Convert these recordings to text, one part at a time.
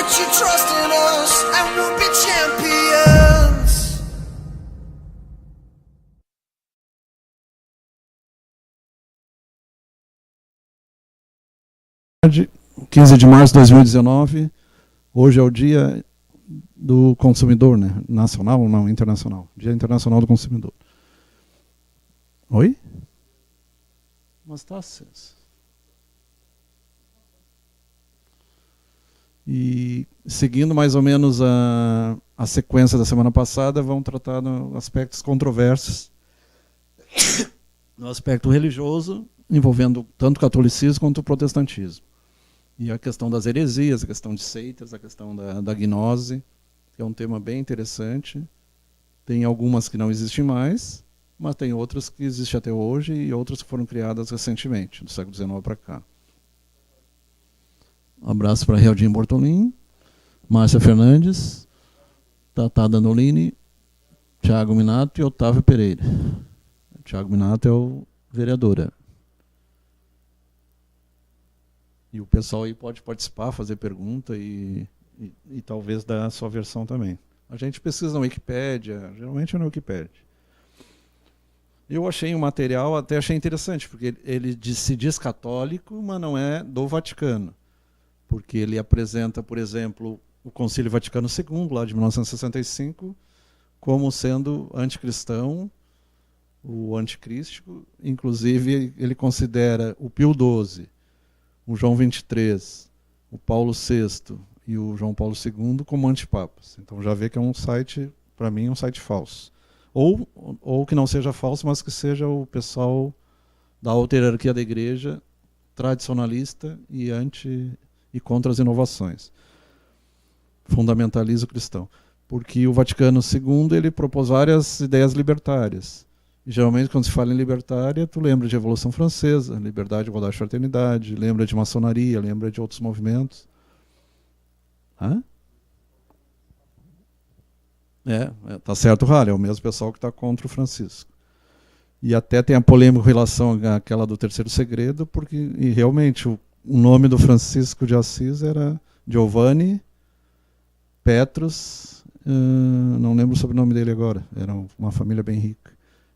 put your trust in us and we'll be champions. Dia 15 de março de 2019, hoje é o dia do consumidor, né? Nacional ou não, internacional? Dia Internacional do Consumidor. Oi? Mas está aceso. E seguindo mais ou menos a sequência da semana passada, vão tratar de aspectos controversos no aspecto religioso, envolvendo tanto o catolicismo quanto o protestantismo. E a questão das heresias, a questão de seitas, a questão da gnose, que é um tema bem interessante. Tem algumas que não existem mais, mas tem outras que existem até hoje e outras que foram criadas recentemente, do século XIX para cá. Um abraço para Realdinho Bortolin, Márcia Fernandes, Tatá Danolini, Tiago Minato e Otávio Pereira. O Tiago Minato é o vereador. E o pessoal aí pode participar, fazer pergunta e talvez dar a sua versão também. A gente pesquisa na Wikipédia, geralmente é na Wikipédia. Eu achei um material, até achei interessante, porque ele se diz católico, mas não é do Vaticano. Porque ele apresenta, por exemplo, o Concílio Vaticano II, lá de 1965, como sendo anticristão, o anticrístico. Inclusive, ele considera o Pio XII, o João XXIII, o Paulo VI e o João Paulo II como antipapas. Então já vê que é um site, para mim, um site falso. Ou que não seja falso, mas que seja o pessoal da alta hierarquia da igreja, tradicionalista e contra as inovações. Fundamentalismo cristão. Porque o Vaticano II ele propôs várias ideias libertárias. E, geralmente, quando se fala em libertária, tu lembra de Revolução Francesa, liberdade, igualdade e fraternidade, lembra de maçonaria, lembra de outros movimentos. Hã? Tá certo, Rara, é o mesmo pessoal que está contra o Francisco. E até tem a polêmica com relação àquela do terceiro segredo, porque e realmente o nome do Francisco de Assis era Giovanni Petrus, não lembro o sobrenome dele agora, era uma família bem rica.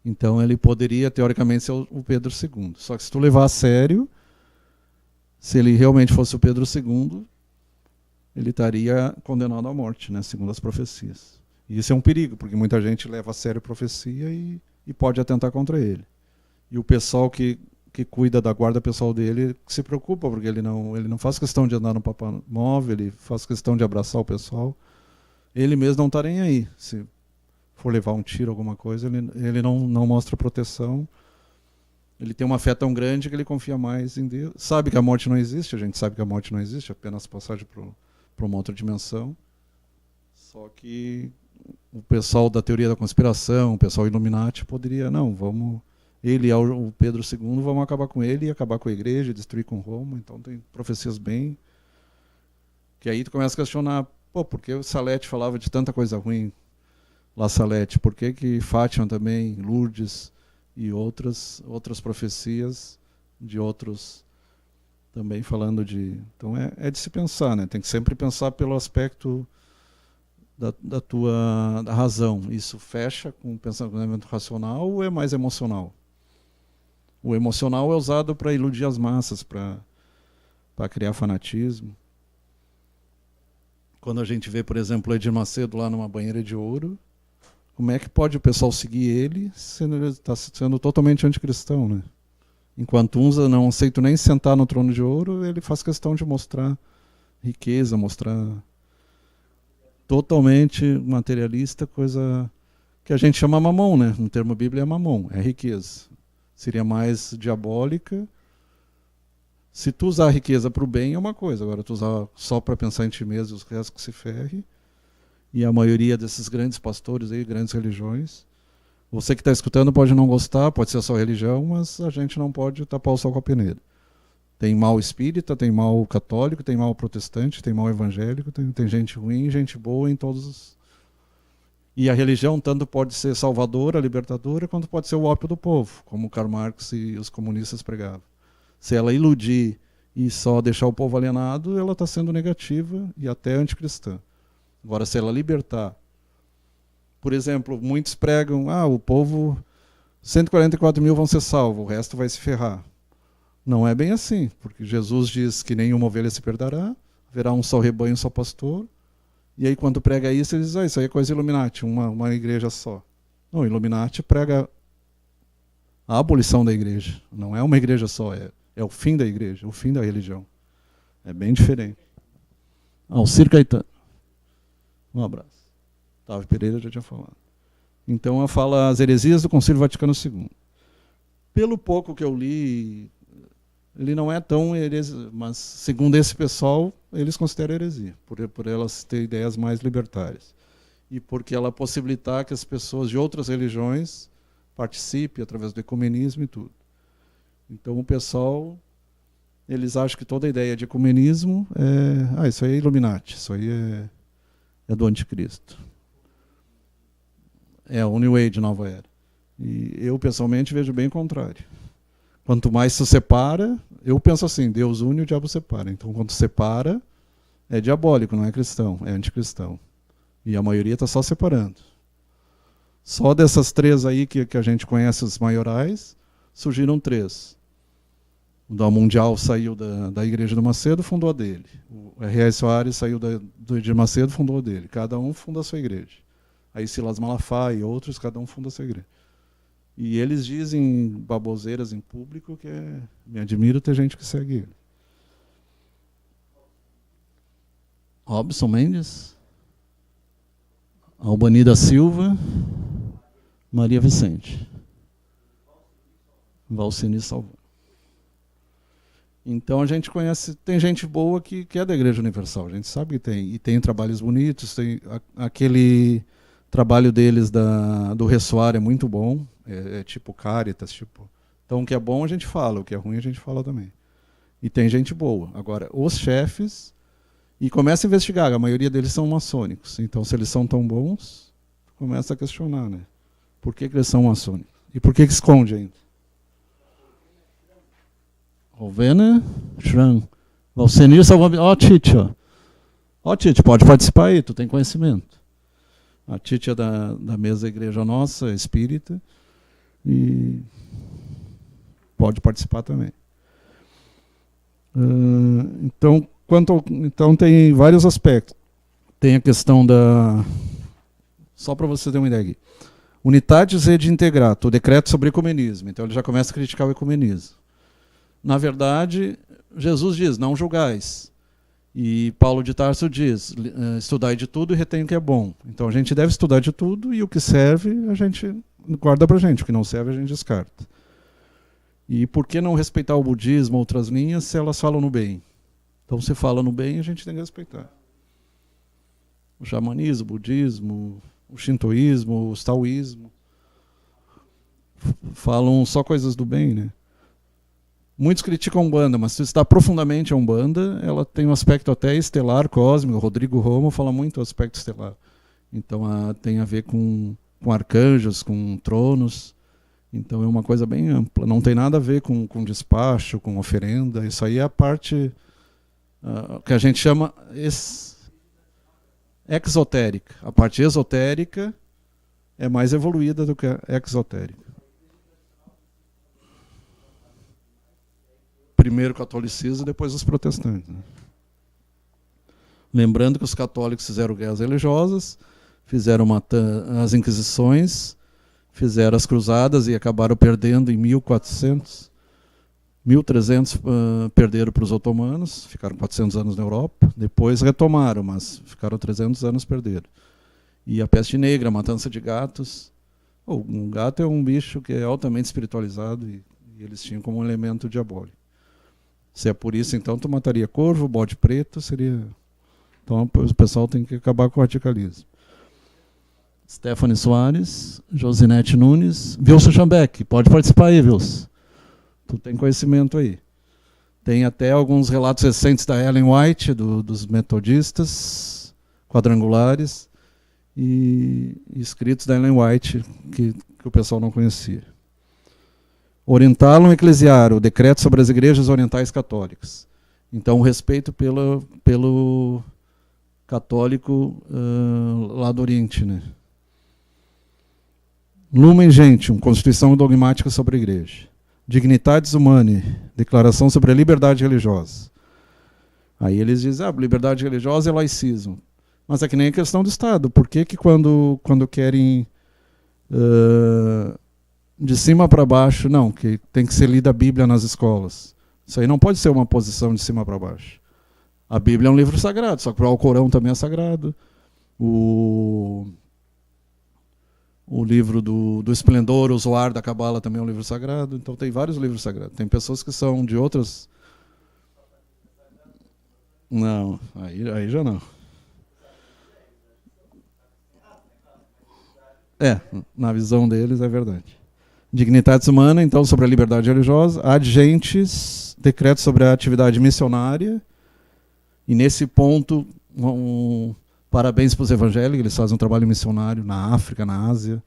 Então ele poderia, teoricamente, ser o Pedro II. Só que se tu levar a sério, se ele realmente fosse o Pedro II, ele estaria condenado à morte, né, segundo as profecias. E isso é um perigo, porque muita gente leva a sério a profecia e pode atentar contra ele. E o pessoal que cuida da guarda pessoal dele se preocupa, porque ele não faz questão de andar no papamóvel, ele faz questão de abraçar o pessoal. Ele mesmo não está nem aí. Se for levar um tiro, alguma coisa, ele não mostra proteção. Ele tem uma fé tão grande que ele confia mais em Deus. Sabe que a morte não existe, a gente sabe que a morte não existe, apenas passagem para uma outra dimensão. Só que o pessoal da teoria da conspiração, o pessoal Illuminati poderia, ele é o Pedro II, vamos acabar com ele e acabar com a igreja, destruir com Roma. Então tem profecias bem... Que aí tu começa a questionar, por que o Salete falava de tanta coisa ruim, La Salete? Por que Fátima também, Lourdes e outras profecias de outros também falando de... Então é de se pensar, né? Tem que sempre pensar pelo aspecto da razão. Isso fecha com o pensamento racional ou é mais emocional? O emocional é usado para iludir as massas, para criar fanatismo. Quando a gente vê, por exemplo, o Edir Macedo lá numa banheira de ouro, como é que pode o pessoal seguir ele sendo ele está sendo totalmente anticristão, né? Enquanto uns não aceitam nem sentar no trono de ouro, ele faz questão de mostrar riqueza, mostrar totalmente materialista, coisa que a gente chama mamon, né? No termo bíblico é mamon, é riqueza. Seria mais diabólica. Se tu usar a riqueza para o bem é uma coisa, agora tu usar só para pensar em ti mesmo, os restos que se ferre. E a maioria desses grandes pastores aí, grandes religiões, você que está escutando pode não gostar, pode ser a sua religião, mas a gente não pode tapar o sol com a peneira. Tem mal espírita, tem mal católico, tem mal protestante, tem mal evangélico, tem gente ruim, gente boa em todos os... E a religião tanto pode ser salvadora, libertadora, quanto pode ser o ópio do povo, como Karl Marx e os comunistas pregavam. Se ela iludir e só deixar o povo alienado, ela está sendo negativa e até anticristã. Agora, se ela libertar, por exemplo, muitos pregam, o povo, 144 mil vão ser salvos, o resto vai se ferrar. Não é bem assim, porque Jesus diz que nenhuma ovelha se perderá, haverá um só rebanho, um só pastor. E aí quando prega isso, ele diz, isso aí é coisa Illuminati, uma igreja só. Não, Illuminati prega a abolição da igreja. Não é uma igreja só, é o fim da igreja, o fim da religião. É bem diferente. Alcir Caetano. Um abraço. Otávio Pereira já tinha falado. Então ela fala as heresias do Concílio Vaticano II. Pelo pouco que eu li, ele não é tão heresia, mas segundo esse pessoal, eles consideram heresia, por elas terem ideias mais libertárias. E porque ela possibilitar que as pessoas de outras religiões participem através do ecumenismo e tudo. Então o pessoal, eles acham que toda a ideia de ecumenismo isso aí é Illuminati, isso aí é do anticristo. É o New Age, nova era. E eu pessoalmente vejo bem o contrário. Quanto mais se separa, eu penso assim, Deus une e o diabo separa. Então, quando separa, é diabólico, não é cristão, é anticristão. E a maioria está só separando. Só dessas três aí que a gente conhece, os maiorais, surgiram três. O da Mundial saiu da Igreja do Macedo, fundou a dele. O R.S. Soares saiu do Edir Macedo, fundou a dele. Cada um funda a sua igreja. Aí Silas Malafaia e outros, cada um funda a sua igreja. E eles dizem baboseiras em público que me admiro ter gente que segue ele. Robson Mendes, Albani da Silva, Maria Vicente, Valcini Salvador. Então a gente conhece, tem gente boa que é da Igreja Universal, a gente sabe que tem, e tem trabalhos bonitos, tem aquele trabalho deles do ressoar é muito bom, é tipo Caritas, tipo. Então o que é bom a gente fala, o que é ruim a gente fala também. E tem gente boa. Agora, os chefes, e começa a investigar, a maioria deles são maçônicos. Então se eles são tão bons, começa a questionar, né? Por que eles são maçônicos? E por que esconde ainda? Rovena, Schran, Valcenir Salvador. Ó, Tite, ó. Ó, Tite, pode participar aí, tu tem conhecimento. A Tite é da mesa Igreja Nossa, espírita, e pode participar também. Então tem vários aspectos. Tem a questão só para você ter uma ideia aqui. Unitatis Rede Integrato, o decreto sobre ecumenismo. Então ele já começa a criticar o ecumenismo. Na verdade, Jesus diz, não julgais. E Paulo de Tarso diz, estudai de tudo e retém o que é bom. Então a gente deve estudar de tudo e o que serve a gente guarda pra gente, o que não serve a gente descarta. E por que não respeitar o budismo, outras linhas, se elas falam no bem? Então se fala no bem, a gente tem que respeitar. O xamanismo, o budismo, o shintoísmo, o taoísmo, falam só coisas do bem, né? Muitos criticam a Umbanda, mas se está profundamente a Umbanda, ela tem um aspecto até estelar, cósmico. O Rodrigo Romo fala muito do aspecto estelar. Então tem a ver com arcanjos, com tronos. Então é uma coisa bem ampla. Não tem nada a ver com despacho, com oferenda. Isso aí é a parte que a gente chama exotérica. A parte esotérica é mais evoluída do que a exotérica. Primeiro o catolicismo e depois os protestantes. Né? Lembrando que os católicos fizeram guerras religiosas, fizeram as inquisições, fizeram as cruzadas e acabaram perdendo em 1400. 1300 perderam para os otomanos, ficaram 400 anos na Europa, depois retomaram, mas ficaram 300 anos perderam. E a peste negra, a matança de gatos. Um gato é um bicho que é altamente espiritualizado e eles tinham como um elemento diabólico. Se é por isso, então, tu mataria corvo, bode preto, seria... Então, o pessoal tem que acabar com o radicalismo. Stephanie Soares, Josinete Nunes, Wilson Schambeck, pode participar aí, Wilson. Tu tem conhecimento aí. Tem até alguns relatos recentes da Ellen White, dos metodistas quadrangulares, e escritos da Ellen White, que o pessoal não conhecia. Orientalum Ecclesiarum, o decreto sobre as igrejas orientais católicas. Então, o respeito pelo católico lá do Oriente, né? Lumen Gentium, Constituição Dogmática sobre a Igreja. Dignitatis Humanae, Declaração sobre a Liberdade Religiosa. Aí eles dizem, liberdade religiosa é laicismo. Mas é que nem a questão do Estado. Por que quando querem de cima para baixo, não, que tem que ser lida a Bíblia nas escolas. Isso aí não pode ser uma posição de cima para baixo. A Bíblia é um livro sagrado, só que o Alcorão também é sagrado. O livro do Esplendor, o Zohar da Cabala também é um livro sagrado. Então tem vários livros sagrados. Tem pessoas que são de outras... Não, aí já não. Na visão deles é verdade. Dignitatis Humanae, então, sobre a liberdade religiosa. Ad Gentes, decreto sobre a atividade missionária. E nesse ponto, parabéns para os evangélicos, eles fazem um trabalho missionário na África, na Ásia,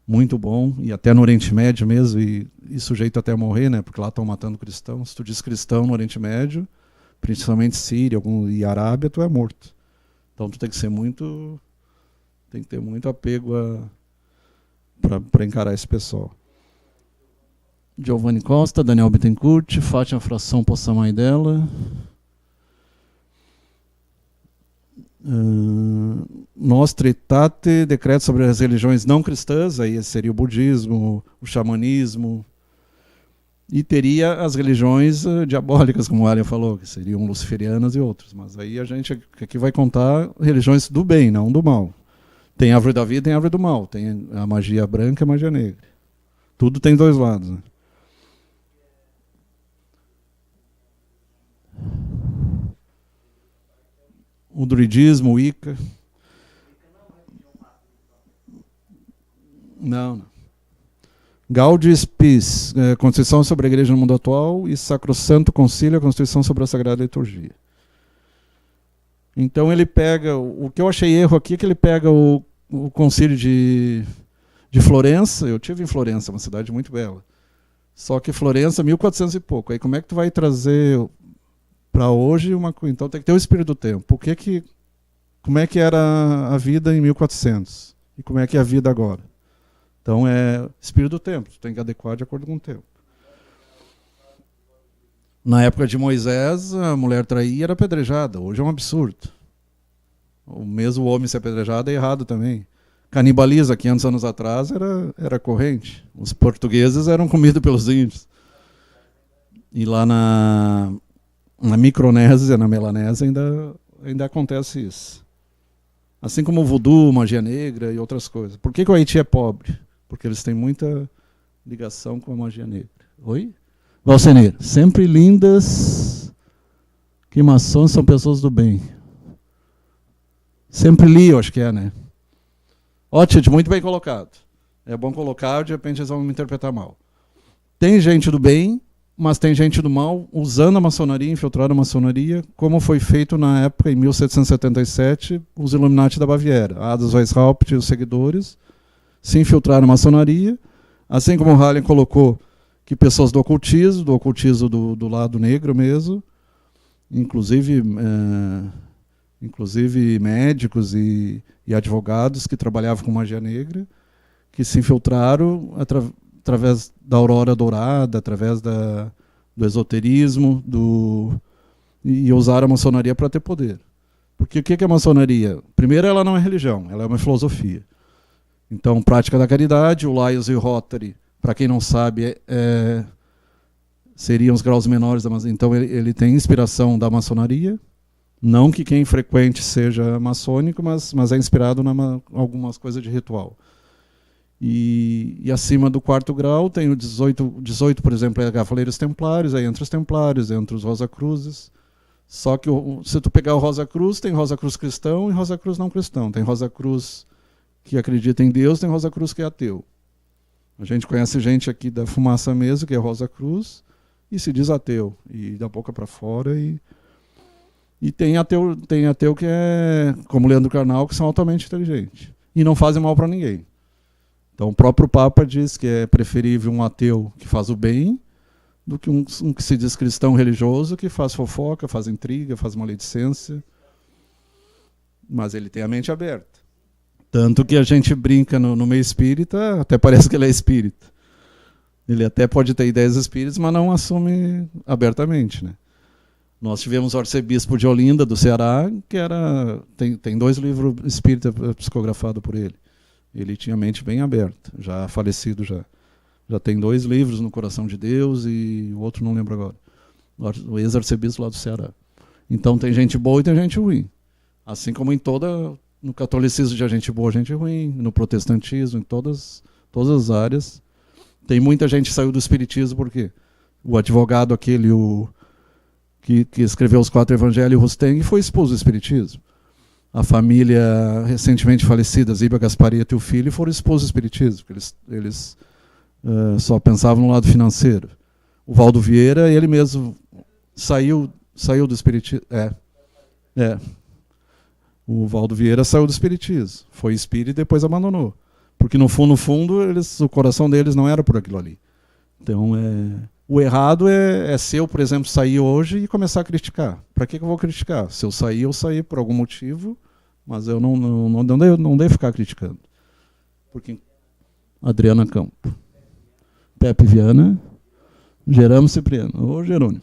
muito bom, e até no Oriente Médio mesmo, e sujeito até a morrer, né, porque lá estão matando cristãos. Se tu diz cristão no Oriente Médio, principalmente Síria e Arábia, tu é morto. Então tu tem que ter muito apego para encarar esse pessoal. Giovanni Costa, Daniel Bittencourt, Fátima Fração Possamay dela. Nostra Aetate, decreto sobre as religiões não cristãs, aí seria o budismo, o xamanismo, e teria as religiões diabólicas, como o Alia falou, que seriam luciferianas e outros. Mas aí a gente aqui vai contar religiões do bem, não do mal. Tem árvore da vida, tem árvore do mal. Tem a magia branca e a magia negra. Tudo tem dois lados, né? O druidismo, o Wicca. Não. Gaudium Spes, Constituição sobre a Igreja no Mundo Atual, e Sacrosanto Concílio, a Constituição sobre a Sagrada Liturgia. Então ele pega, o que eu achei erro aqui é que ele pega o concílio de Florença. Eu tive em Florença, uma cidade muito bela. Só que Florença, 1400 e pouco. Aí como é que tu vai trazer para hoje uma coisa? Então tem que ter o espírito do tempo. Como é que era a vida em 1400? E como é que é a vida agora? Então é espírito do tempo, tu tem que adequar de acordo com o tempo. Na época de Moisés, a mulher traía era apedrejada. Hoje é um absurdo. O mesmo homem ser apedrejado é errado também. Canibalismo, 500 anos atrás, era corrente. Os portugueses eram comidos pelos índios. E lá na Micronésia, na Melanésia, ainda acontece isso. Assim como o voodoo, magia negra e outras coisas. Por que o Haiti é pobre? Porque eles têm muita ligação com a magia negra. Oi? Valceneiro, sempre lindas que maçons são pessoas do bem. Sempre li, eu acho que é, né? Ótimo, muito bem colocado. É bom colocar, de repente eles vão me interpretar mal. Tem gente do bem, mas tem gente do mal usando a maçonaria, infiltrando a maçonaria, como foi feito na época, em 1777, os Illuminati da Baviera. Adolf Weishaupt e os seguidores se infiltraram na maçonaria, assim como o Halley colocou que pessoas do ocultismo do lado negro mesmo, inclusive médicos e advogados que trabalhavam com magia negra, que se infiltraram através da aurora dourada, através do esoterismo, e usaram a maçonaria para ter poder. Porque o que é a maçonaria? Primeiro, ela não é religião, ela é uma filosofia. Então, prática da caridade, o Lyons e o Rotary, para quem não sabe, seriam os graus menores da maçonaria. Então, ele tem inspiração da maçonaria. Não que quem frequente seja maçônico, mas é inspirado em algumas coisas de ritual. E acima do 4º grau tem o 18, por exemplo, é Cavaleiros Templários, aí entra os Templários, entra os Rosa Cruzes. Só que se tu pegar o Rosa Cruz, tem Rosa Cruz cristão e Rosa Cruz não cristão. Tem Rosa Cruz que acredita em Deus, tem Rosa Cruz que é ateu. A gente conhece gente aqui da fumaça mesmo, que é Rosa Cruz, e se diz ateu, e da boca para fora. E tem ateu que é, como Leandro Carnal, que são altamente inteligentes. E não fazem mal para ninguém. Então o próprio Papa diz que é preferível um ateu que faz o bem do que um que se diz cristão religioso, que faz fofoca, faz intriga, faz maledicência. Mas ele tem a mente aberta. Tanto que a gente brinca no meio espírita, até parece que ele é espírita. Ele até pode ter ideias espíritas, mas não assume abertamente, né? Nós tivemos o arcebispo de Olinda, do Ceará, que tem 2 livros espíritas psicografados por ele. Ele tinha a mente bem aberta, já falecido já. Já tem 2 livros, No Coração de Deus, e o outro não lembro agora. O ex-arcebispo lá do Ceará. Então tem gente boa e tem gente ruim. Assim como no catolicismo de gente boa, gente ruim, no protestantismo, em todas as áreas. Tem muita gente que saiu do espiritismo porque o advogado aquele, que escreveu os 4 evangelhos, Rusteng, foi expulso do espiritismo. A família recentemente falecida, Ziba Gasparetto e o filho, foram expulsos do espiritismo, porque eles só pensavam no lado financeiro. O Valdo Vieira, ele mesmo saiu do espiritismo. O Valdo Vieira saiu do espiritismo, foi espírita e depois abandonou. Porque no fundo, o coração deles não era por aquilo ali. Então, o errado é se eu, por exemplo, sair hoje e começar a criticar. Para que eu vou criticar? Se eu sair por algum motivo, mas eu não devo ficar criticando. Porque Adriana Campo, Pepe Viana, Geramo Cipriano, ou Jerônimo.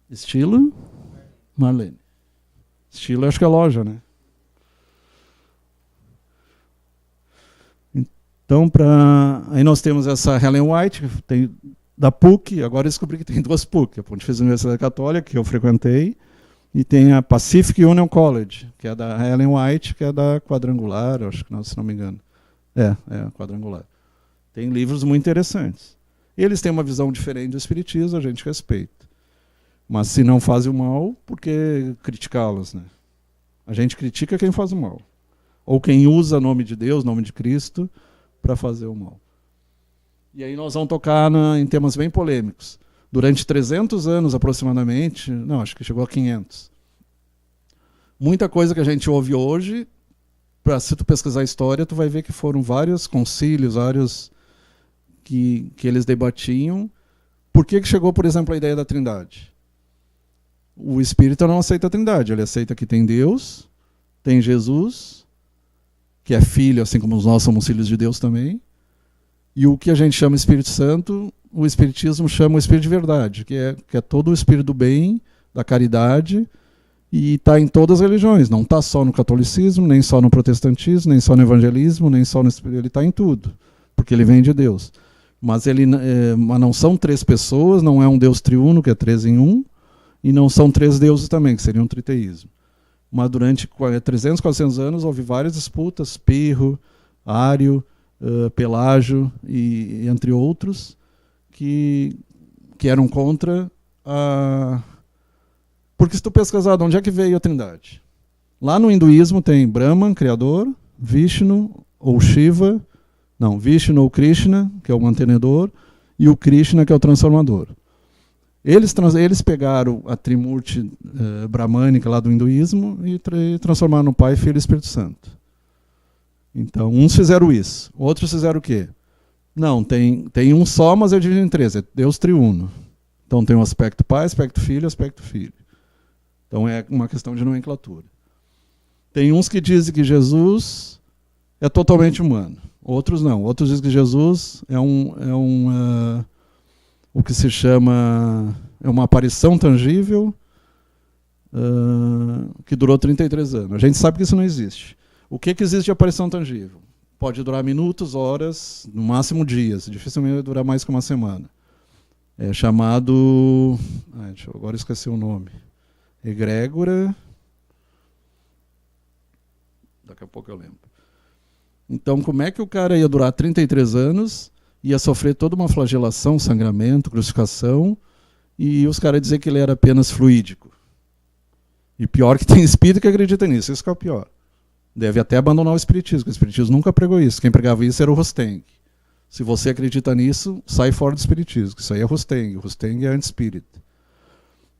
Estilo, Marlene. Estilo, acho que é loja, né? Então, aí nós temos essa Helen White, que tem da PUC, agora eu descobri que tem 2 PUC, a Pontifícia Universidade Católica, que eu frequentei, e tem a Pacific Union College, que é da Helen White, que é da Quadrangular, acho que não, se não me engano. É Quadrangular. Tem livros muito interessantes. Eles têm uma visão diferente do espiritismo, a gente respeita. Mas se não fazem o mal, por que criticá-los, né? A gente critica quem faz o mal. Ou quem usa o nome de Deus, nome de Cristo, para fazer o mal. E aí nós vamos tocar em temas bem polêmicos. Durante 300 anos aproximadamente, não, acho que chegou a 500. Muita coisa que a gente ouve hoje, se tu pesquisar a história, tu vai ver que foram vários concílios, vários que eles debatiam. Por que chegou, por exemplo, a ideia da Trindade? O espírita não aceita a Trindade, ele aceita que tem Deus, tem Jesus, que é filho, assim como nós somos filhos de Deus também. E o que a gente chama Espírito Santo, o Espiritismo chama o Espírito de verdade, que é todo o Espírito do bem, da caridade, e está em todas as religiões. Não está só no catolicismo, nem só no protestantismo, nem só no evangelismo, nem só no Espírito. Ele está em tudo, porque ele vem de Deus. Mas mas não são 3 pessoas, não é um Deus triuno, que é 3 em 1, e não são 3 deuses também, que seria um triteísmo. Mas durante 300, 400 anos houve várias disputas, Pirro, Ário, Pelágio, e entre outros, que eram contra a... Porque se tu pesquisar de onde é que veio a Trindade? Lá no hinduísmo tem Brahman, criador, Vishnu ou Shiva, Vishnu ou Krishna, que é o mantenedor, e o Krishna, que é o transformador. Eles pegaram a Trimurti brahmânica lá do hinduísmo e transformaram no Pai, Filho e Espírito Santo. Então, uns fizeram isso. Outros fizeram o quê? Não, tem um só, mas é dividido em 3. É Deus triuno. Então tem o aspecto Pai, aspecto Filho e aspecto Filho. Então é uma questão de nomenclatura. Tem uns que dizem que Jesus é totalmente humano. Outros não. Outros dizem que Jesus é o que se chama, é uma aparição tangível que durou 33 anos. A gente sabe que isso não existe. O que existe de aparição tangível? Pode durar minutos, horas, no máximo dias. Dificilmente vai durar mais que uma semana. É chamado... agora esqueci o nome. Egrégora... Daqui a pouco eu lembro. Então, como é que o cara ia durar 33 anos, ia sofrer toda uma flagelação, sangramento, crucificação, e os caras dizer que ele era apenas fluídico? E pior que tem espírito que acredita nisso, isso que é o pior. Deve até abandonar o espiritismo, porque o espiritismo nunca pregou isso. Quem pregava isso era o Rusteng. Se você acredita nisso, sai fora do espiritismo. Isso aí é Rusteng. Rusteng é anti-espírita.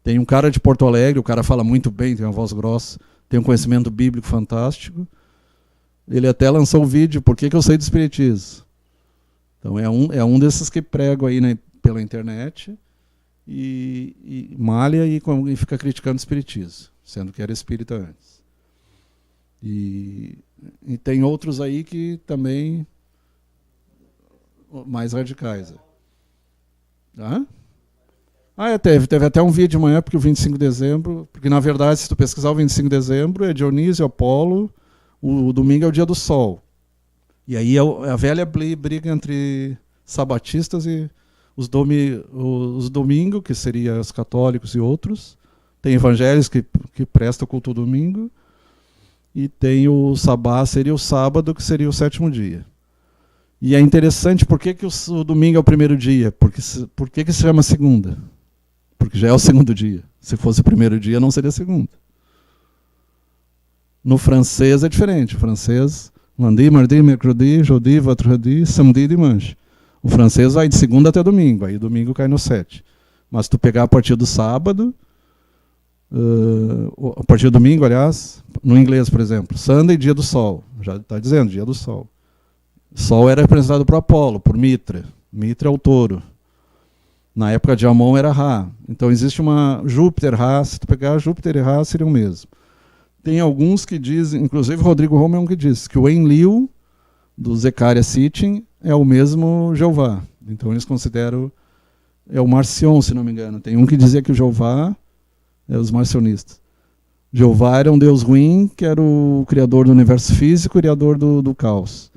Tem um cara de Porto Alegre, o cara fala muito bem, tem uma voz grossa, tem um conhecimento bíblico fantástico. Ele até lançou um vídeo, por que eu sei do espiritismo? Então é um desses que prego aí, né? pela internet e malha e fica criticando o espiritismo, sendo que era espírita antes. E tem outros aí que também mais radicais. Teve até um vídeo de manhã, porque o 25 de dezembro, porque na verdade, se tu pesquisar o 25 de dezembro, é Dionísio, Apolo, o domingo é o dia do sol. E aí a velha briga entre sabatistas e os domingos, que seriam os católicos e outros. Tem evangélicos que prestam culto ao domingo. E tem o sabá, seria o sábado, que seria o sétimo dia. E é interessante, por que o domingo é o primeiro dia? Por que se chama segunda? Porque já é o segundo dia. Se fosse o primeiro dia, não seria segunda. No francês é diferente. O francês, lundi, mardi, mercredi, jeudi, vendredi, samedi, dimanche. O francês vai de segunda até domingo, aí domingo cai no 7. Mas se tu pegar a partir do sábado, a partir do domingo, aliás, no inglês, por exemplo, Sunday, dia do sol. Já está dizendo, dia do sol. Sol era representado por Apolo, por Mitra. Mitra é o touro. Na época de Amon era Ra. Então existe uma Júpiter, Ra. Se tu pegar Júpiter e Ra, seria o mesmo. Tem alguns que dizem, inclusive Rodrigo Roma é um que diz, que o Enlil, do Zecharia Sitchin, é o mesmo Jeová. Então eles consideram, é o Marcion, se não me engano. Tem um que dizia que o Jeová, os marcionistas. Jeová era um deus ruim, que era o criador do universo físico, criador do caos.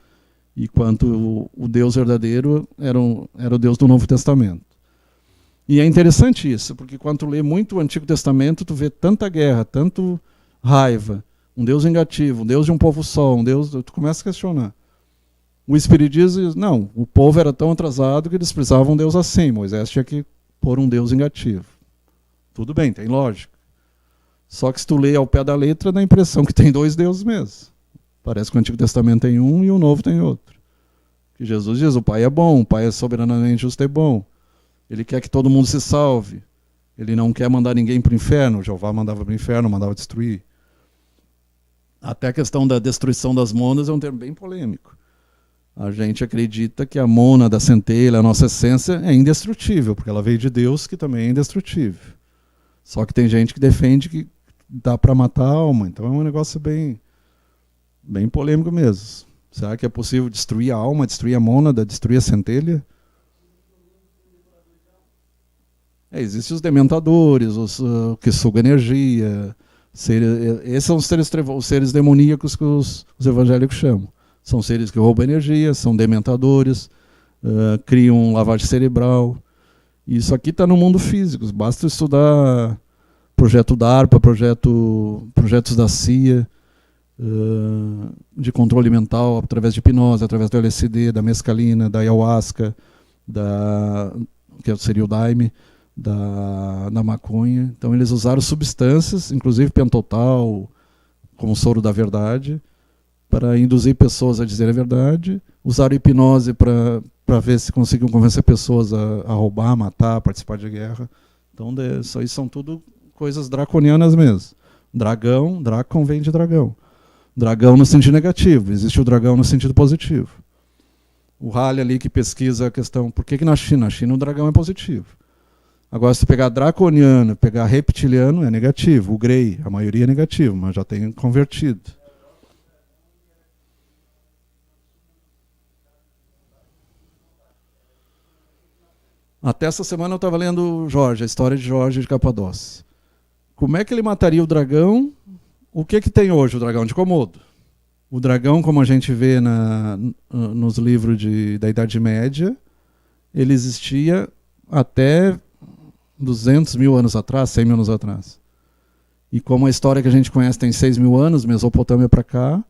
Enquanto o Deus verdadeiro era o Deus do Novo Testamento. E é interessante isso, porque quando tu lê muito o Antigo Testamento, tu vê tanta guerra, tanto raiva, um Deus vingativo, um Deus de um povo só, um Deus... Tu começa a questionar. O Espiritismo diz, não, o povo era tão atrasado que eles precisavam de um Deus assim. Moisés tinha que pôr um Deus vingativo. Tudo bem, tem lógica. Só que se tu lê ao pé da letra, dá a impressão que tem dois deuses mesmo. Parece que o Antigo Testamento tem um e o Novo tem outro. Que Jesus diz, o Pai é bom, o Pai é soberanamente justo e bom. Ele quer que todo mundo se salve. Ele não quer mandar ninguém para o inferno. Jeová mandava para o inferno, mandava destruir. Até a questão da destruição das mônadas é um termo bem polêmico. A gente acredita que a mônada, a centelha, a nossa essência é indestrutível, porque ela veio de Deus, que também é indestrutível. Só que tem gente que defende que dá para matar a alma. Então é um negócio bem polêmico mesmo. Será que é possível destruir a alma, destruir a mônada, destruir a centelha? Existem os dementadores, os que sugam energia. Esses são os seres demoníacos que os evangélicos chamam. São seres que roubam energia, são dementadores, criam lavagem cerebral. Isso aqui está no mundo físico. Basta estudar projeto DARPA, projetos da CIA, de controle mental através de hipnose, através do LSD, da mescalina, da ayahuasca, que seria o daime, da maconha. Então eles usaram substâncias, inclusive pentotal, como soro da verdade, para induzir pessoas a dizer a verdade. Usaram hipnose para ver se conseguiam convencer pessoas a roubar, matar, participar de guerra. Então isso aí são tudo coisas draconianas mesmo. Dracon vem de dragão. Dragão no sentido negativo, existe o dragão no sentido positivo. O Halley ali que pesquisa a questão, por que na China? Na China o dragão é positivo. Agora, se pegar draconiano, pegar reptiliano, é negativo. O Grey, a maioria é negativo, mas já tem convertido. Até essa semana eu estava lendo Jorge, a história de Jorge de Capadócia. Como é que ele mataria o dragão? O que tem hoje o dragão de Komodo? O dragão, como a gente vê nos livros da Idade Média, ele existia até 200 mil anos atrás, 100 mil anos atrás. E como a história que a gente conhece tem 6 mil anos, Mesopotâmia para cá,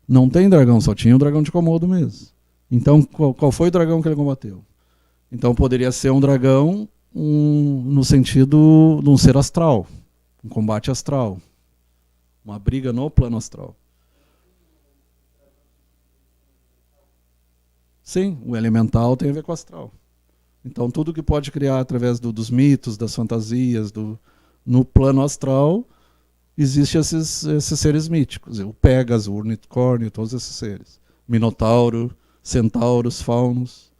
não tem dragão, só tinha o dragão de Komodo mesmo. Então, qual foi o dragão que ele combateu? Então, poderia ser um dragão no sentido de um ser astral, um combate astral, uma briga no plano astral. Sim, o elemental tem a ver com o astral. Então, tudo que pode criar através dos mitos, das fantasias, no plano astral, existem esses seres míticos. O Pégaso, o unicórnio, todos esses seres. Minotauro, centauros, faunos.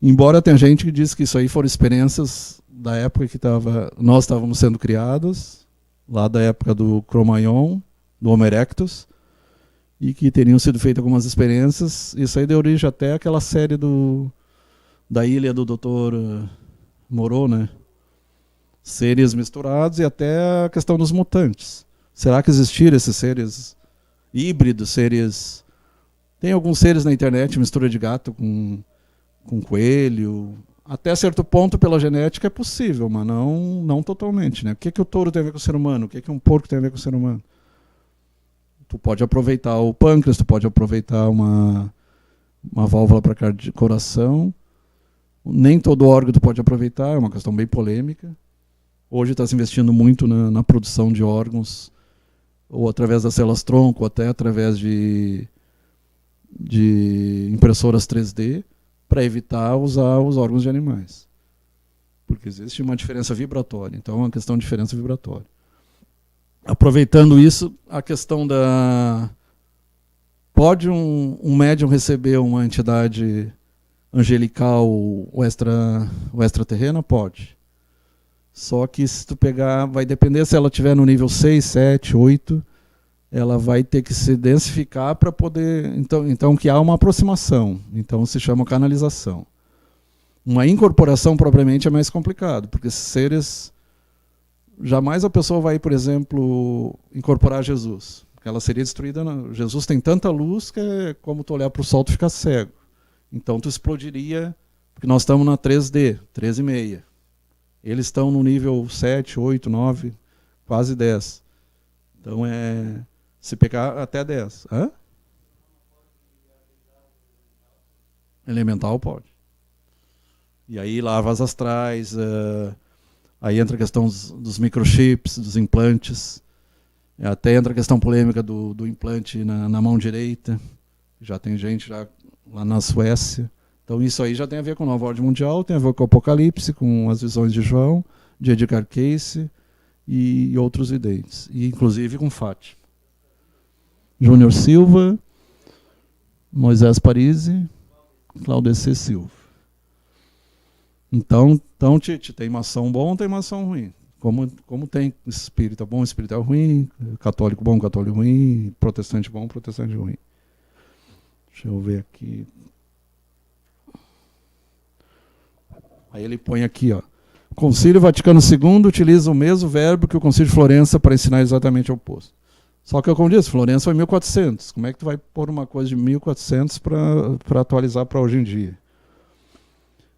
Embora tenha gente que diz que isso aí foram experiências da época que nós estávamos sendo criados, lá da época do Cro-Magnon, do Homo erectus, e que teriam sido feitas algumas experiências. Isso aí deu origem até àquela série da ilha do Dr. Moreau, né? Seres misturados, e até a questão dos mutantes. Será que existiram esses seres híbridos, seres... Tem alguns seres na internet, mistura de gato com coelho. Até certo ponto, pela genética, é possível, mas não totalmente, né? O que o touro tem a ver com o ser humano? O que um porco tem a ver com o ser humano? Tu pode aproveitar o pâncreas, tu pode aproveitar uma válvula para coração. Nem todo órgão tu pode aproveitar, é uma questão bem polêmica. Hoje está se investindo muito na produção de órgãos, ou através das células-tronco, ou até através de impressoras 3D, para evitar usar os órgãos de animais. Porque existe uma diferença vibratória, então é uma questão de diferença vibratória. Aproveitando isso, a questão da... Pode um médium receber uma entidade angelical ou extraterrena? Pode. Só que se tu pegar, vai depender se ela estiver no nível 6, 7, 8, ela vai ter que se densificar para poder... Então que há uma aproximação, então se chama canalização. Uma incorporação propriamente é mais complicado, porque esses seres... Jamais a pessoa vai, por exemplo, incorporar Jesus, porque ela seria destruída. Jesus tem tanta luz que é como tu olhar para o sol e ficar cego. Então tu explodiria, porque nós estamos na 3D, 13,5. Eles estão no nível 7, 8, 9, quase 10. Então se pegar até 10. Hã? Elemental pode. E aí lavas astrais, aí entra a questão dos microchips, dos implantes, até entra a questão polêmica do implante na mão direita. Já tem gente lá na Suécia. Então isso aí já tem a ver com a nova ordem mundial, tem a ver com o Apocalipse, com as visões de João, de Edgar Cayce e outros videntes. E inclusive com Fátima. Júnior Silva, Moisés Parisi, Claudecê Silva. Então, Tite, tem maçom bom, tem maçom ruim. Como tem espírita bom, espírita ruim, católico bom, católico ruim, protestante bom, protestante ruim. Deixa eu ver aqui. Aí ele põe aqui, ó. O Concílio Vaticano II utiliza o mesmo verbo que o Concílio de Florença para ensinar exatamente o oposto. Só que, como disse, Florença foi 1400. Como é que tu vai pôr uma coisa de 1400 para atualizar para hoje em dia?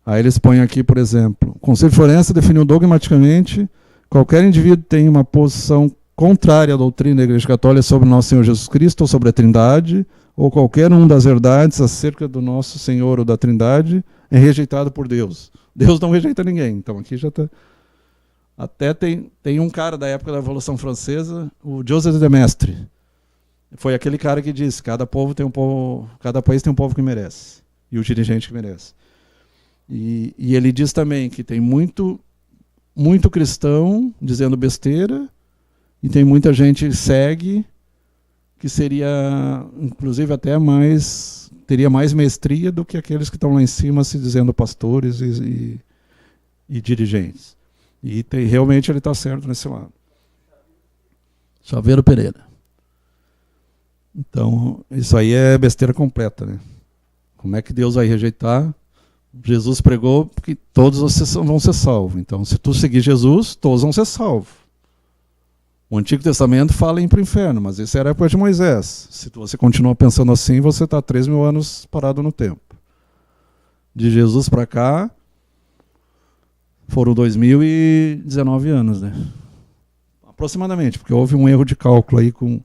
Aí eles põem aqui, por exemplo, o Concílio de Florença definiu dogmaticamente: qualquer indivíduo tem uma posição contrária à doutrina da Igreja Católica sobre nosso Senhor Jesus Cristo ou sobre a Trindade, ou qualquer uma das verdades acerca do nosso Senhor ou da Trindade, é rejeitado por Deus. Deus não rejeita ninguém. Então aqui já está... Até tem um cara da época da Revolução Francesa, o Joseph de Maistre. Foi aquele cara que disse: cada país tem um povo que merece, e o dirigente que merece. E ele diz também que tem muito cristão dizendo besteira, e tem muita gente que segue, que seria, inclusive, teria mais mestria do que aqueles que estão lá em cima se dizendo pastores e dirigentes. E realmente ele está certo nesse lado. Chaveiro Pereira. Então, isso aí é besteira completa, né? Como é que Deus vai rejeitar? Jesus pregou que todos vão ser salvos. Então, se tu seguir Jesus, todos vão ser salvos. O Antigo Testamento fala em ir para o inferno, mas isso era a época de Moisés. Se você continua pensando assim, você está 3.000 anos parado no tempo. De Jesus para cá, foram 2019 anos, né? Aproximadamente, porque houve um erro de cálculo aí com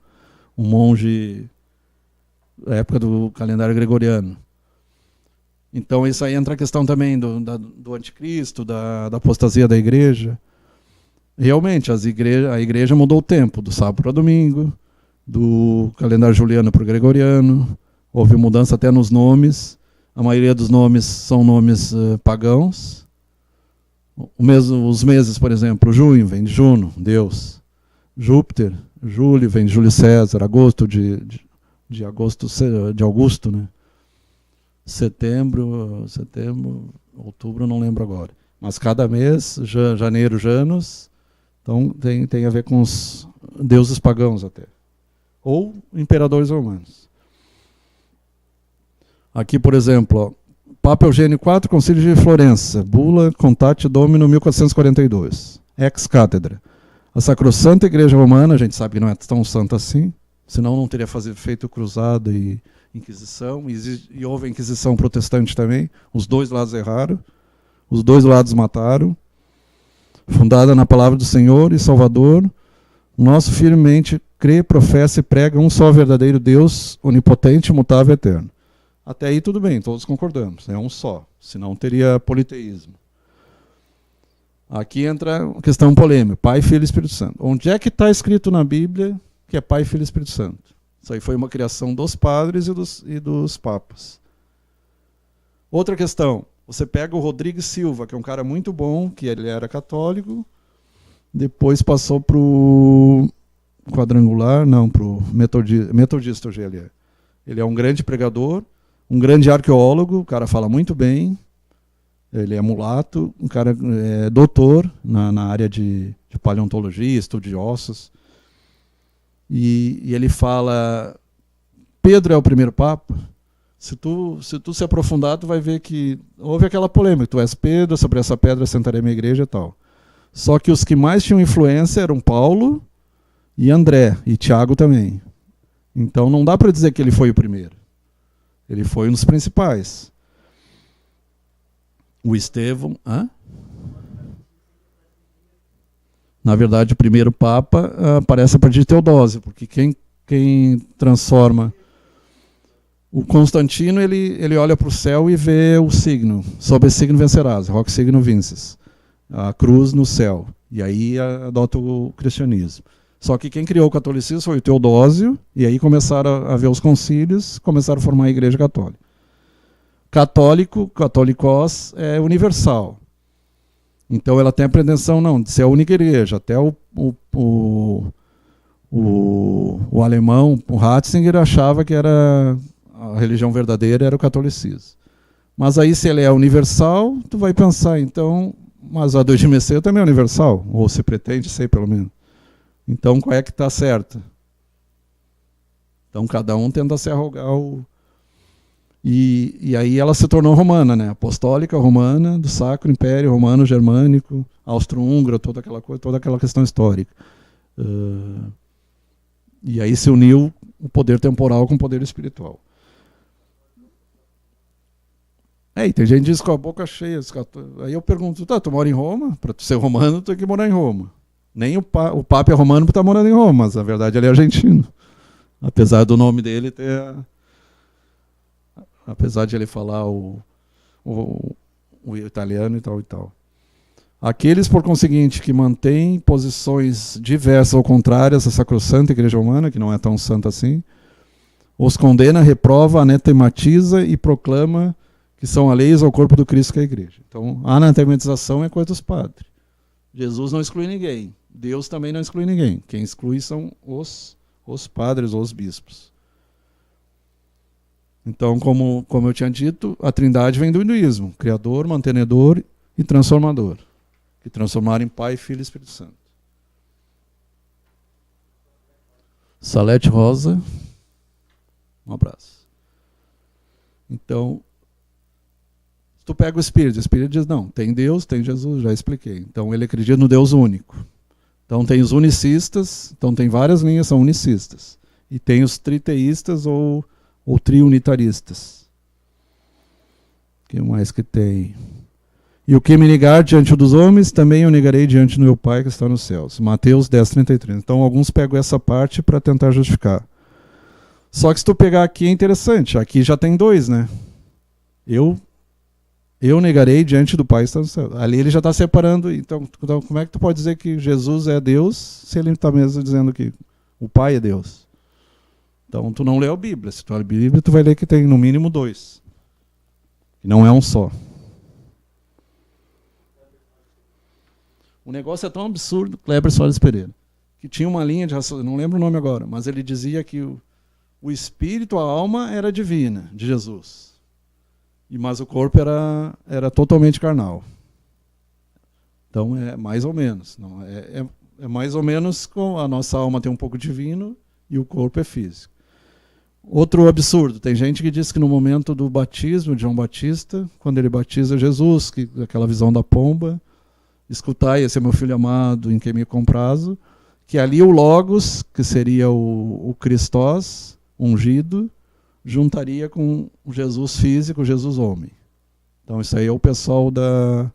um monge da época do calendário gregoriano. Então isso aí entra a questão também do anticristo, da apostasia da igreja. Realmente, a igreja mudou o tempo, do sábado para domingo, do calendário juliano para o gregoriano. Houve mudança até nos nomes. A maioria dos nomes são nomes pagãos. Os meses, por exemplo, junho vem de Juno, Deus. Júpiter, Júlio vem de Júlio César. Agosto de Augusto, né? Setembro, outubro, não lembro agora. Mas cada mês, janeiro, Janus, então tem a ver com os deuses pagãos até. Ou imperadores romanos. Aqui, por exemplo, ó, Papa Eugênio IV, Concílio de Florença, Bula Contate Domino 1442, ex cátedra. A Sacrossanta Igreja Romana, a gente sabe que não é tão santa assim, senão não teria feito cruzada e Inquisição, e houve a Inquisição protestante também, os dois lados erraram, os dois lados mataram. Fundada na palavra do Senhor e Salvador, nosso firmemente crê, professa e prega um só verdadeiro Deus, onipotente, imutável e eterno. Até aí tudo bem, todos concordamos, é um só, senão teria politeísmo. Aqui entra a questão polêmica, Pai, Filho e Espírito Santo. Onde é que está escrito na Bíblia que é Pai, Filho e Espírito Santo? Isso aí foi uma criação dos padres e dos papas. Outra questão, você pega o Rodrigues Silva, que é um cara muito bom, que ele era católico, depois passou para o quadrangular, não, para o metodista hoje ele é. Ele é um grande pregador, um grande arqueólogo, o cara fala muito bem, ele é mulato, um cara é doutor na área de paleontologia, estudo de ossos. E ele fala, Pedro é o primeiro papa. Se tu se aprofundar, tu vai ver que houve aquela polêmica, tu és Pedro, sobre essa pedra sentarei minha igreja e tal. Só que os que mais tinham influência eram Paulo e André, e Tiago também. Então não dá para dizer que ele foi o primeiro. Ele foi um dos principais. O Estevão... Na verdade, o primeiro Papa aparece a partir de Teodósio, porque quem transforma... O Constantino, ele olha para o céu e vê o signo. Sob esse signo vencerás, hoc signo vinces. A cruz no céu. E aí adota o cristianismo. Só que quem criou o catolicismo foi o Teodósio, e aí começaram a ver os concílios, começaram a formar a Igreja Católica. Católicos, é universal. Então ela tem a pretensão, não, de ser a única igreja. Até o alemão, o Ratzinger, achava que era a religião verdadeira era o catolicismo. Mas aí, se ele é universal, tu vai pensar, então, mas a do Messias também é universal, ou se pretende ser, pelo menos. Então, qual é que está certa? Então, cada um tenta se arrogar o... E aí ela se tornou romana, né? Apostólica, romana, do Sacro Império Romano, Germânico, Austro-Húngaro, toda aquela coisa, toda aquela questão histórica. E aí se uniu o poder temporal com o poder espiritual. E tem gente que diz com a boca cheia. Aí eu pergunto, tá, tu mora em Roma? Para tu ser romano, tu tem que morar em Roma. Nem o Papa é romano por estar morando em Roma, mas na verdade ele é argentino. Apesar do nome dele ter... Apesar de ele falar o italiano e tal e tal. Aqueles, por conseguinte, que mantêm posições diversas ou contrárias à sacrossanta Igreja Romana, que não é tão santa assim, os condena, reprova, anatematiza e proclama que são alheios ao corpo do Cristo, que é a Igreja. Então, a anatematização é coisa dos padres. Jesus não exclui ninguém. Deus também não exclui ninguém. Quem exclui são os padres ou os bispos. Então, como eu tinha dito, a Trindade vem do hinduísmo. Criador, mantenedor e transformador. Que transformaram em Pai, Filho e Espírito Santo. Salete Rosa. Um abraço. Então, se tu pega o Espírito diz, não, tem Deus, tem Jesus, já expliquei. Então, ele acredita no Deus único. Então, tem os unicistas, então tem várias linhas, são unicistas. E tem os triteístas ou triunitaristas. O que mais que tem? E o que me negar diante dos homens, também eu negarei diante do meu Pai que está nos céus. Mateus 10:33. Então, alguns pegam essa parte para tentar justificar. Só que se tu pegar aqui é interessante. Aqui já tem dois, né? Eu negarei diante do Pai que está nos céus. Ali ele já está separando. Então, como é que tu pode dizer que Jesus é Deus se ele está mesmo dizendo que o Pai é Deus? Então, tu não leu a Bíblia. Se tu lê a Bíblia, tu vai ler que tem no mínimo dois. E não é um só. O negócio é tão absurdo, Kleber Soares Pereira, que tinha uma linha de raciocínio, não lembro o nome agora, mas ele dizia que o espírito, a alma, era divina, de Jesus. Mas o corpo era totalmente carnal. Então é mais ou menos. Não, é mais ou menos com a nossa alma tem um pouco divino e o corpo é físico. Outro absurdo, tem gente que diz que no momento do batismo de João Batista, quando ele batiza Jesus, que aquela visão da pomba, escutai, esse é meu filho amado, em quem me comprazo, que ali o Logos, que seria o Christos, ungido, juntaria com o Jesus físico, o Jesus homem. Então isso aí é o pessoal da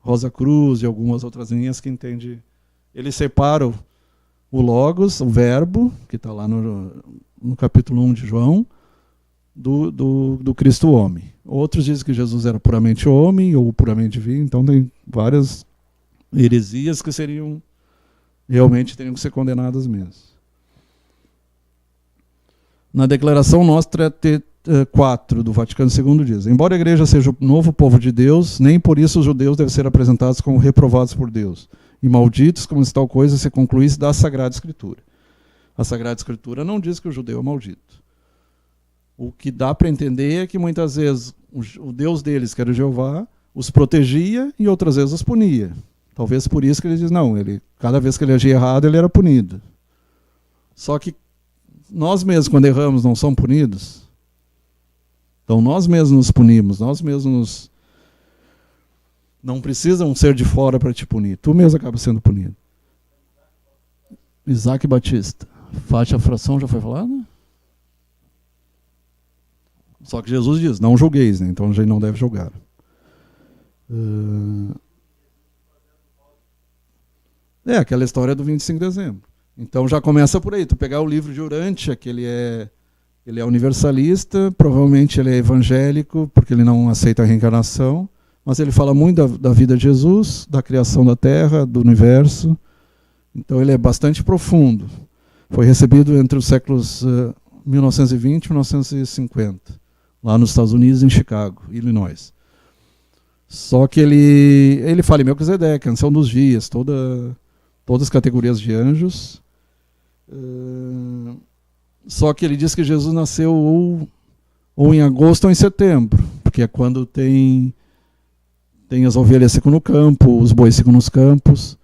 Rosa Cruz e algumas outras linhas que entende. Ele separa o Logos, o verbo, que está lá no capítulo 1 de João, do Cristo homem. Outros dizem que Jesus era puramente homem ou puramente divino, então tem várias heresias que realmente teriam que ser condenadas mesmo. Na declaração Nostra 4 do Vaticano II diz: embora a igreja seja o novo povo de Deus, nem por isso os judeus devem ser apresentados como reprovados por Deus e malditos, como se tal coisa se concluísse da Sagrada Escritura. A Sagrada Escritura não diz que o judeu é maldito. O que dá para entender é que muitas vezes o Deus deles, que era o Jeová, os protegia e outras vezes os punia. Talvez por isso que ele diz, não, cada vez que ele agia errado, ele era punido. Só que nós mesmos, quando erramos, não somos punidos. Então nós mesmos nos punimos, nós mesmos não precisam ser de fora para te punir. Tu mesmo acaba sendo punido. Isaac Batista. Faixa fração já foi falado? Só que Jesus diz, não julgueis, né? Então a gente não deve julgar. Aquela história do 25 de dezembro. Então já começa por aí. Tu pegar o livro de Urântia, que ele é universalista, provavelmente ele é evangélico, porque ele não aceita a reencarnação, mas ele fala muito da vida de Jesus, da criação da Terra, do universo. Então ele é bastante profundo. Foi recebido entre os séculos 1920 e 1950, lá nos Estados Unidos, em Chicago, Illinois. Só que ele fala em Melquisedeque, Ancião dos Dias, todas as categorias de anjos. Só que ele diz que Jesus nasceu ou em agosto ou em setembro, porque é quando tem as ovelhas ficam no campo, os bois ficam nos campos,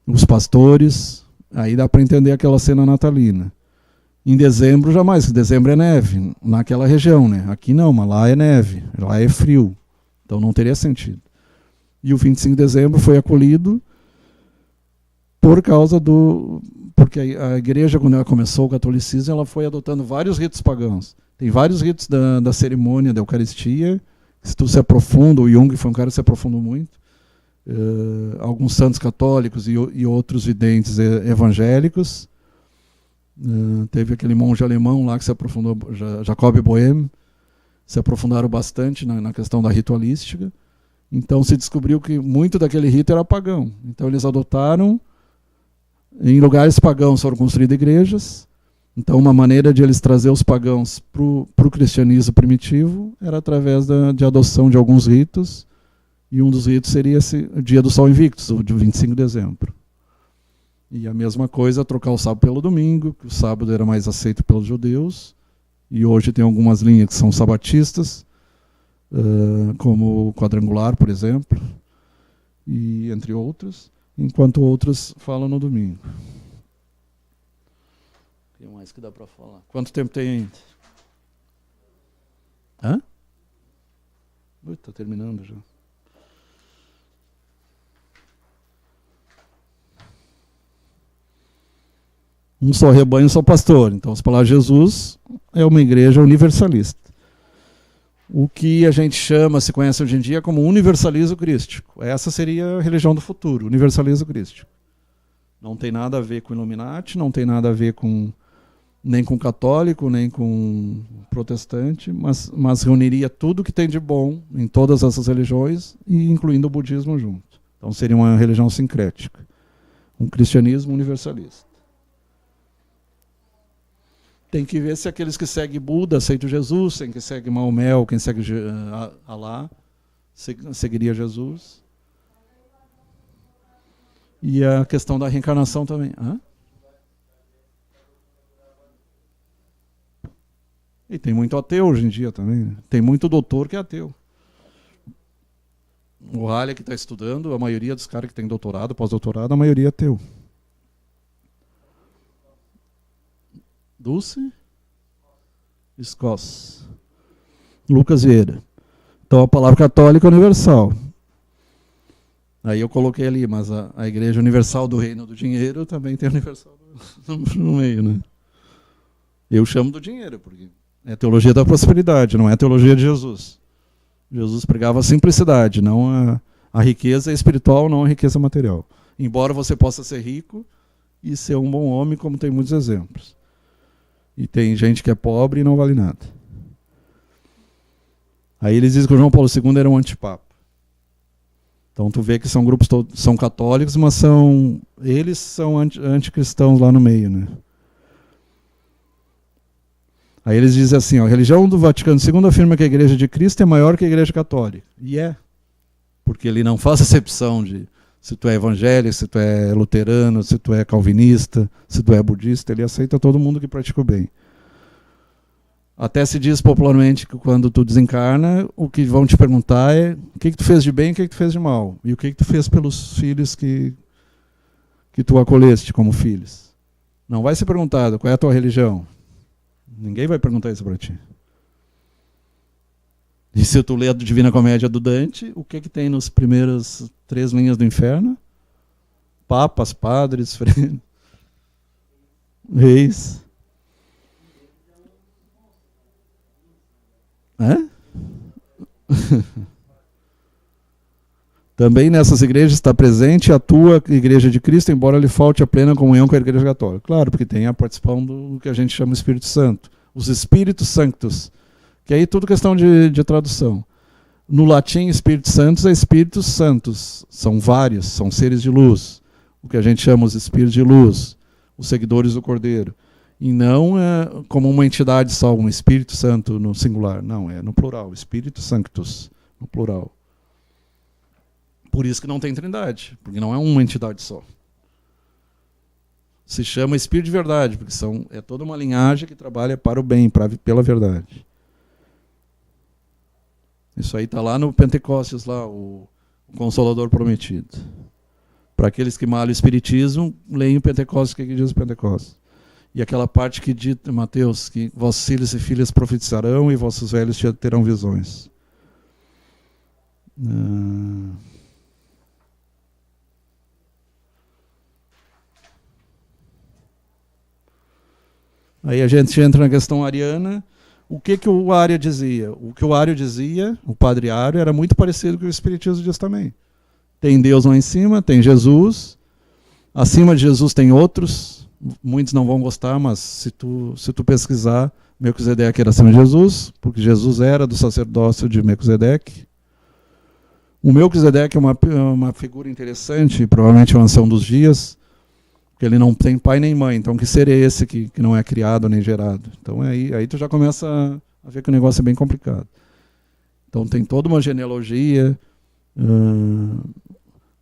os pastores. Aí dá para entender aquela cena natalina. Em dezembro, jamais, porque dezembro é neve, naquela região, né? Aqui não, mas lá é neve, lá é frio. Então não teria sentido. E o 25 de dezembro foi acolhido por causa porque a igreja, quando ela começou o catolicismo, ela foi adotando vários ritos pagãos. Tem vários ritos da cerimônia da Eucaristia, que se tu se aprofunda, o Jung foi um cara que se aprofundou muito, alguns santos católicos e outros videntes evangélicos. Teve aquele monge alemão lá que se aprofundou, Jacob Boehme, se aprofundaram bastante na questão da ritualística. Então se descobriu que muito daquele rito era pagão. Então eles adotaram, em lugares pagãos foram construídas igrejas. Então uma maneira de eles trazer os pagãos para o cristianismo primitivo era através de adoção de alguns ritos. E um dos ritos seria o dia do Sol Invictus, o de 25 de dezembro. E a mesma coisa, trocar o sábado pelo domingo, que o sábado era mais aceito pelos judeus. E hoje tem algumas linhas que são sabatistas, como o quadrangular, por exemplo, e entre outras, enquanto outras falam no domingo. O que mais que dá para falar? Quanto tempo tem ainda? Hã? Está terminando já. Um só rebanho, um só pastor. Então, as palavras de Jesus é uma igreja universalista. O que a gente chama, se conhece hoje em dia, como universalismo crístico. Essa seria a religião do futuro, universalismo crístico. Não tem nada a ver com Illuminati, não tem nada a ver nem com católico, nem com protestante, mas reuniria tudo que tem de bom em todas essas religiões, e incluindo o budismo junto. Então seria uma religião sincrética. Um cristianismo universalista. Tem que ver se aqueles que seguem Buda aceitam Jesus, quem segue Maomé, ou quem segue Alá, seguiria Jesus. E a questão da reencarnação também. E tem muito ateu hoje em dia também. Né? Tem muito doutor que é ateu. O Halle que está estudando, a maioria dos caras que tem doutorado, pós-doutorado, a maioria é teu. Dulce? Escós. Lucas Vieira. Então a palavra católica é universal. Aí eu coloquei ali, mas a Igreja Universal do Reino do Dinheiro também tem universal no meio, né? Eu chamo do dinheiro, porque é a teologia da prosperidade, não é a teologia de Jesus. Jesus pregava a simplicidade, não a riqueza espiritual, não a riqueza material. Embora você possa ser rico e ser um bom homem, como tem muitos exemplos. E tem gente que é pobre e não vale nada. Aí eles dizem que o João Paulo II era um antipapa. Então tu vê que são grupos são católicos, mas eles são anticristãos lá no meio, né? Aí eles dizem assim, ó, a religião do Vaticano II afirma que a Igreja de Cristo é maior que a Igreja Católica. E é. Porque ele não faz acepção de se tu é evangélico, se tu é luterano, se tu é calvinista, se tu é budista, ele aceita todo mundo que pratica o bem. Até se diz popularmente que quando tu desencarna, o que vão te perguntar é o que tu fez de bem e o que tu fez de mal. E o que tu fez pelos filhos que tu acolheste como filhos. Não vai ser perguntado qual é a tua religião. Ninguém vai perguntar isso para ti. E se tu ler a Divina Comédia do Dante, o que tem nos primeiras 3 linhas do inferno? Papas, padres, reis. Também nessas igrejas está presente a tua Igreja de Cristo, embora lhe falte a plena comunhão com a Igreja Católica. Claro, porque tem a participação do que a gente chama de Espírito Santo. Os Espíritos Sanctos, que aí é tudo questão de tradução. No latim, Espíritos Santos é Espíritos Santos. São vários, são seres de luz. O que a gente chama os Espíritos de Luz, os seguidores do Cordeiro. E não como uma entidade só, um Espírito Santo no singular. Não, é no plural, Espíritos Sanctus, no plural. Por isso que não tem trindade, porque não é uma entidade só. Se chama Espírito de Verdade, porque é toda uma linhagem que trabalha para o bem, pela verdade. Isso aí está lá no Pentecostes, lá, o Consolador Prometido. Para aqueles que malham o Espiritismo, leem o Pentecostes, o que diz o Pentecostes. E aquela parte que diz, Mateus, que vossos filhos e filhas profetizarão e vossos velhos terão visões. Aí a gente entra na questão ariana. O que o Ário dizia? O que o Ário dizia, o padre Ário, era muito parecido com o que o Espiritismo diz também. Tem Deus lá em cima, tem Jesus. Acima de Jesus tem outros. Muitos não vão gostar, mas se tu pesquisar, Melquisedeque era acima de Jesus, porque Jesus era do sacerdócio de Melquisedeque. O Melquisedeque é uma figura interessante, provavelmente é uma ancião dos dias, porque ele não tem pai nem mãe. Então, que ser é esse que não é criado nem gerado? Então, aí tu já começa a ver que o negócio é bem complicado. Então, tem toda uma genealogia,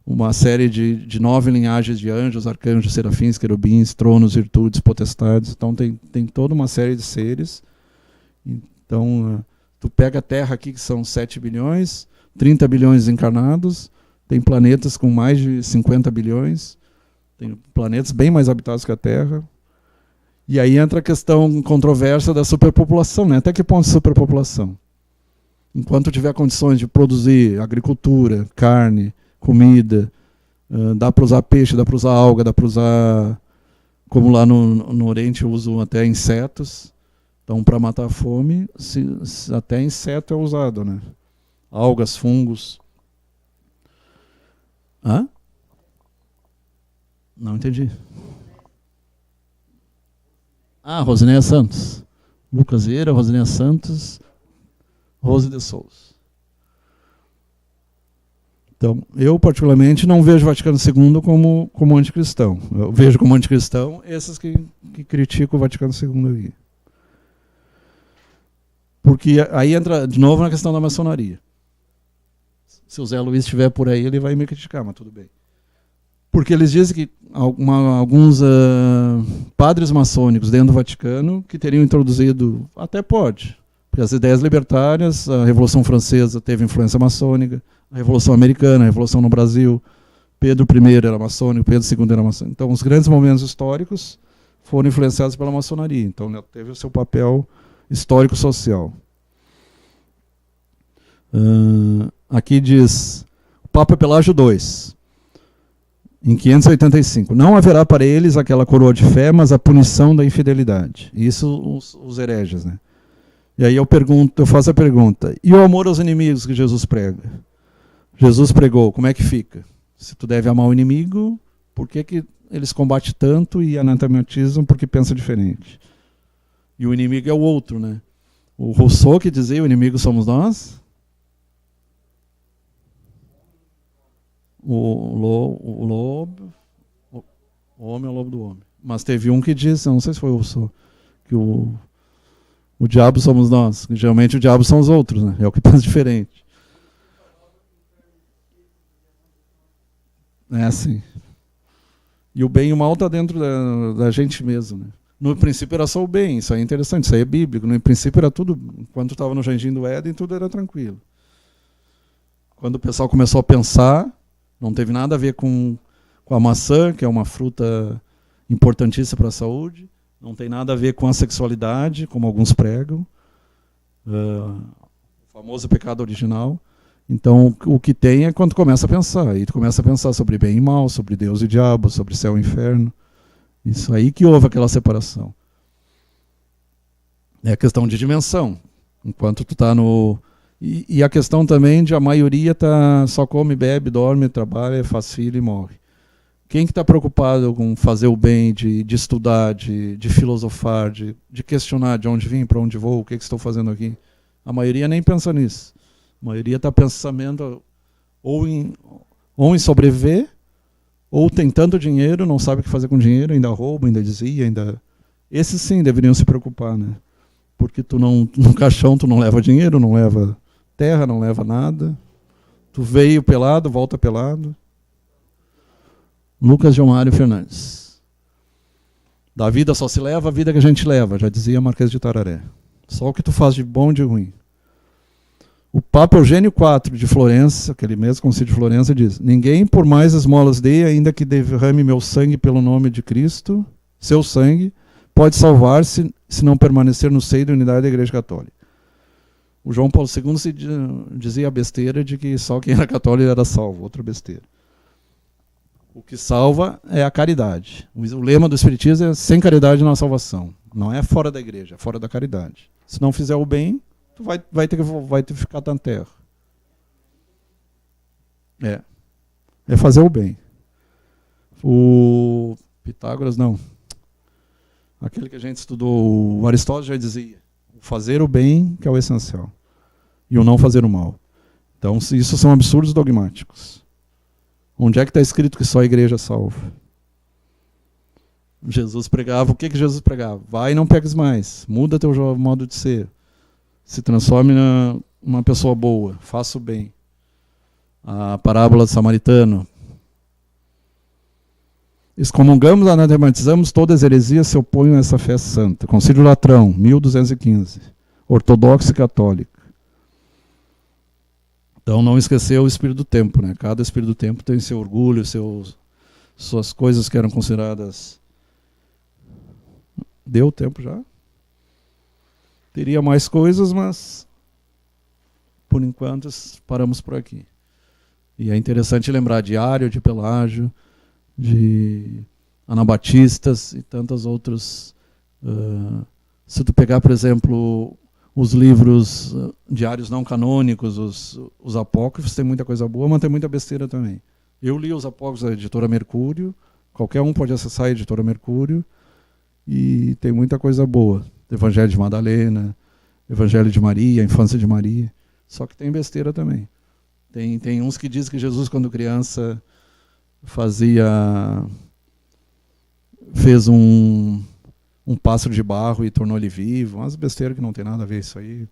uma série de 9 linhagens de anjos, arcanjos, serafins, querubins, tronos, virtudes, potestades. Então, tem toda uma série de seres. Então, tu pega a Terra aqui, que são 7 bilhões, 30 bilhões encarnados, tem planetas com mais de 50 bilhões, tem planetas bem mais habitados que a Terra. E aí entra a questão controversa da superpopulação, né? Até que ponto de superpopulação? Enquanto tiver condições de produzir agricultura, carne, comida, dá para usar peixe, dá para usar alga, dá para usar, como lá no Oriente usam até insetos. Então, para matar a fome, até inseto é usado, né? Algas, fungos. Hã? Não entendi. Rosinéia Santos. Lucas Vieira, Rosinéia Santos, Rose de Souza. Então, eu particularmente não vejo o Vaticano II como anticristão. Eu vejo como anticristão esses que criticam o Vaticano II aqui. Porque aí entra de novo na questão da maçonaria. Se o Zé Luiz estiver por aí, ele vai me criticar, mas tudo bem. Porque eles dizem que alguns padres maçônicos dentro do Vaticano que teriam introduzido, até pode, porque as ideias libertárias, a Revolução Francesa teve influência maçônica, A Revolução Americana, a Revolução no Brasil, Pedro I era maçônico, Pedro II era maçônico. Então, os grandes momentos históricos foram influenciados pela maçonaria. Então, ela teve o seu papel histórico-social. Aqui diz, Papa Pelágio II, em 585, não haverá para eles aquela coroa de fé, mas a punição da infidelidade. Isso os hereges, né? E aí eu faço a pergunta, e o amor aos inimigos que Jesus prega? Jesus pregou, como é que fica? Se tu deve amar o inimigo, por que eles combatem tanto e anatematizam porque pensa diferente? E o inimigo é o outro, né? O Rousseau que dizia, o inimigo somos nós. O lobo, o homem é o lobo do homem. Mas teve um que disse, não sei se foi o Rousseau, que o diabo somos nós. Geralmente o diabo são os outros, né? É o que pensa diferente. É assim. E o bem e o mal está dentro da gente mesmo, né? No princípio era só o bem, isso aí é interessante, isso aí é bíblico. No princípio era tudo, quando estava no jardim do Éden, tudo era tranquilo. Quando o pessoal começou a pensar, não teve nada a ver com a maçã, que é uma fruta importantíssima para a saúde, não tem nada a ver com a sexualidade, como alguns pregam, o famoso pecado original. Então, o que tem é quando tu começa a pensar. Aí tu começa a pensar sobre bem e mal, sobre Deus e diabo, sobre céu e inferno. Isso aí que houve aquela separação. É questão de dimensão. Enquanto tu tá no... E a questão também de a maioria só come, bebe, dorme, trabalha, faz filho e morre. Quem que está preocupado com fazer o bem, de estudar, de filosofar, de questionar de onde vim, para onde vou, o que estou fazendo aqui? A maioria nem pensa nisso. A maioria está pensando ou em sobreviver, ou tem tanto dinheiro, não sabe o que fazer com dinheiro, ainda rouba, ainda desvia, ainda... Esses sim deveriam se preocupar, né? Porque no caixão tu não leva dinheiro, não leva terra, não leva nada. Tu veio pelado, volta pelado. Lucas Gilmário Fernandes. Da vida só se leva a vida que a gente leva, já dizia Marquês de Tararé. Só o que tu faz de bom e de ruim. O Papa Eugênio IV de Florença, aquele mesmo concílio de Florença, diz: ninguém por mais esmolas dê, ainda que derrame meu sangue pelo nome de Cristo, seu sangue, pode salvar-se se não permanecer no seio da unidade da Igreja Católica. O João Paulo II dizia a besteira de que só quem era católico era salvo, outra besteira. O que salva é a caridade. O lema do Espiritismo é: sem caridade não há salvação. Não é fora da igreja, é fora da caridade. Se não fizer o bem, tu vai ter que ficar na terra. É fazer o bem. O Pitágoras, não. Aquele que a gente estudou, o Aristóteles já dizia: fazer o bem que é o essencial. E o não fazer o mal. Então, isso são absurdos dogmáticos. Onde é que está escrito que só a igreja salva? Jesus pregava, o que Jesus pregava? Vai e não pegues mais, muda teu modo de ser, se transforme numa pessoa boa, faça o bem. A parábola do samaritano. Excomungamos, anatematizamos todas as heresias se opõem a essa fé santa. Concílio Latrão, 1215. Ortodoxa e católica. Então não esquecer o espírito do tempo, né? Cada espírito do tempo tem seu orgulho, suas coisas que eram consideradas... Deu tempo já? Teria mais coisas, mas por enquanto paramos por aqui. E é interessante lembrar de Ário, de Pelágio, de anabatistas e tantos outros. Se tu pegar, por exemplo, os livros diários não canônicos, os apócrifos, tem muita coisa boa, mas tem muita besteira também. Eu li os apócrifos da editora Mercúrio, qualquer um pode acessar a editora Mercúrio, e tem muita coisa boa. Evangelho de Madalena, Evangelho de Maria, Infância de Maria, só que tem besteira também. Tem uns que dizem que Jesus, quando criança, fez um pássaro de barro e tornou ele vivo, umas besteiras que não tem nada a ver isso aí.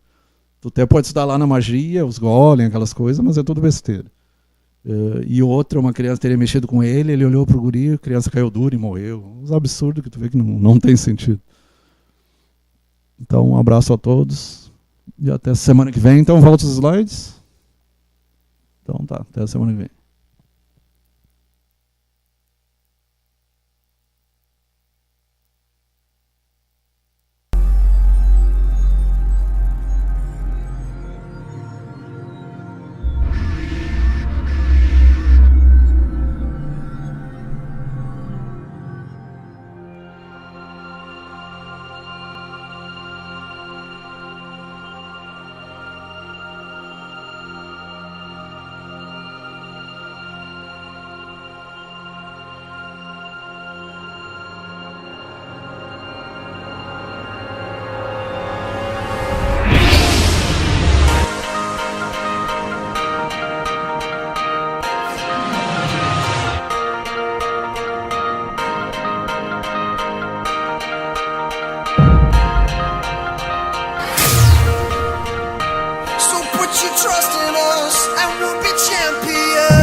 Tu até pode estudar lá na magia, os golem, aquelas coisas, mas é tudo besteira. E outra, uma criança teria mexido com ele olhou pro guri, a criança caiu dura e morreu. Uns absurdos que tu vê que não tem sentido. Então, um abraço a todos e até semana que vem. Então, volta os slides. Então, Então tá, até a semana que vem. So put your trust in us and we'll be champions.